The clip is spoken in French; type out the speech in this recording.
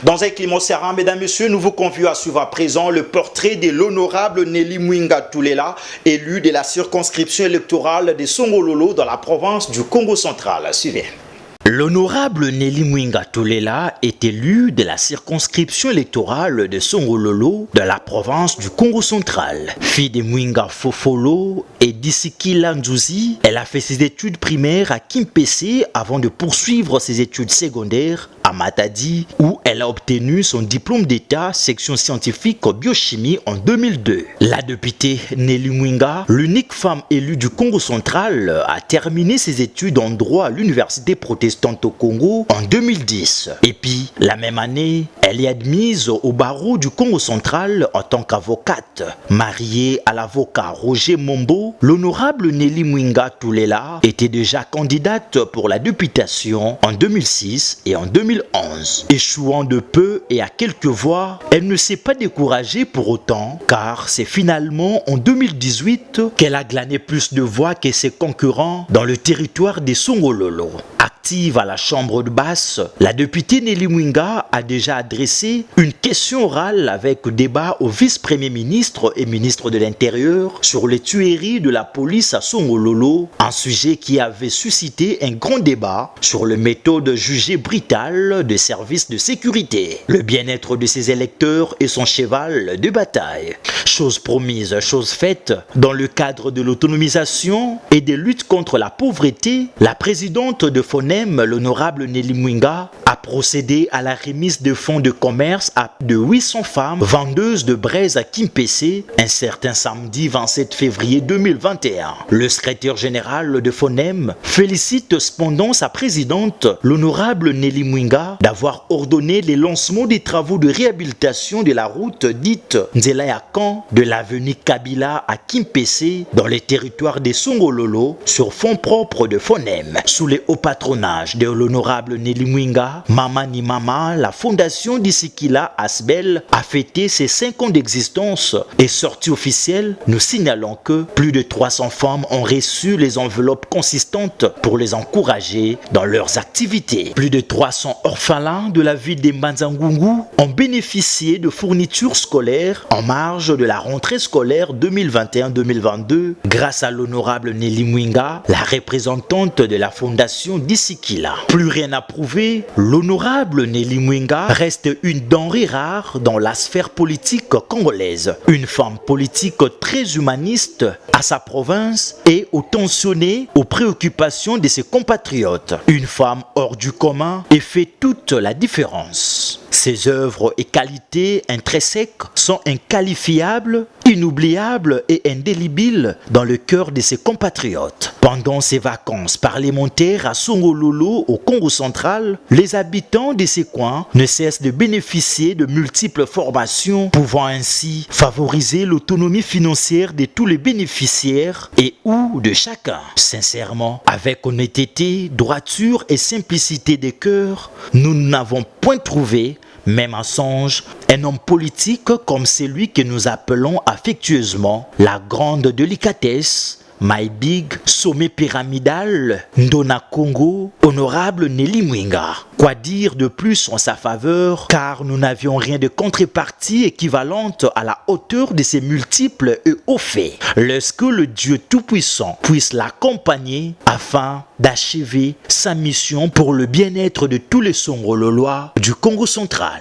Dans un climat serein, mesdames et messieurs, nous vous convions à suivre à présent le portrait de l'honorable Nelly Mwinga Toulela, élu de la circonscription électorale de Songololo dans la province du Congo central. Suivez. L'honorable Nelly Mwinga Toulela est élu de la circonscription électorale de Songololo de la province du Congo central. Fille de Mwinga Fofolo et d'Isikila Nzuzi, elle a fait ses études primaires à Kimpese avant de poursuivre ses études secondaires à Matadi, où elle a obtenu son diplôme d'état section scientifique biochimie en 2002. La députée Nelly Mwinga, l'unique femme élue du Congo central, a terminé ses études en droit à l'université protestante au Congo en 2010. Et puis, la même année, elle est admise au barreau du Congo central en tant qu'avocate. Mariée à l'avocat Roger Mombo, l'honorable Nelly Mwinga Toulela était déjà candidate pour la députation en 2006 et en 2011. Échouant de peu et à quelques voix, elle ne s'est pas découragée pour autant, car c'est finalement en 2018 qu'elle a glané plus de voix que ses concurrents dans le territoire des Songololo. Active à la chambre de basse, la députée Nelly Mwinga a déjà adressé une question orale avec débat au vice-premier ministre et ministre de l'Intérieur sur les tueries de la police à Songololo, un sujet qui avait suscité un grand débat sur les méthodes jugées brutales des services de sécurité. Le bien-être de ses électeurs est son cheval de bataille. Chose promise, chose faite, dans le cadre de l'autonomisation et des luttes contre la pauvreté, la présidente de FONEM, l'honorable Nelly Mwinga, a procédé à la remise de fonds de commerce à de 800 femmes vendeuses de braises à Kimpese un certain samedi 27 février 2021. Le secrétaire général de FONEM félicite cependant sa présidente, l'honorable Nelly Mwinga, d'avoir ordonné le lancement des travaux de réhabilitation de la route dite Nzela-Yakan de l'avenue Kabila à Kimpese dans les territoires des Songololo sur fonds propres de FONEM. Sous les hauts patronage de l'honorable Nelly Mwinga, Mama ni Mama, la fondation d'Isikila Asbel a fêté ses 5 ans d'existence et sortie officielle, nous signalons que plus de 300 femmes ont reçu les enveloppes consistantes pour les encourager dans leurs activités. Plus de 300 orphelins de la ville de Manzangungu ont bénéficié de fournitures scolaires en marge de la rentrée scolaire 2021-2022 grâce à l'honorable Nelly Mwinga, la représentante de la fondation d'Isikila. Plus rien à prouver, l'honorable Nelly Mwinga reste une denrée rare dans la sphère politique congolaise. Une femme politique très humaniste à sa province et attentionnée aux préoccupations de ses compatriotes. Une femme hors du commun et fait toute la différence. Ses œuvres et qualités intrinsèques sont inqualifiables, inoubliables et indélébiles dans le cœur de ses compatriotes. Pendant ses vacances parlementaires à Songololo au Congo central, les habitants de ces coins ne cessent de bénéficier de multiples formations pouvant ainsi favoriser l'autonomie financière de tous les bénéficiaires et ou de chacun. Sincèrement, avec honnêteté, droiture et simplicité de cœur, nous n'avons point trouvé, même en songe, un homme politique comme celui que nous appelons affectueusement la grande délicatesse, My Big, sommet pyramidal, Ndona Congo, honorable Nelly Mwinga. Quoi dire de plus en sa faveur, car nous n'avions rien de contrepartie équivalente à la hauteur de ses multiples et hauts faits. Lorsque le Dieu Tout-Puissant puisse l'accompagner afin d'achever sa mission pour le bien-être de tous les Songololois du Congo central.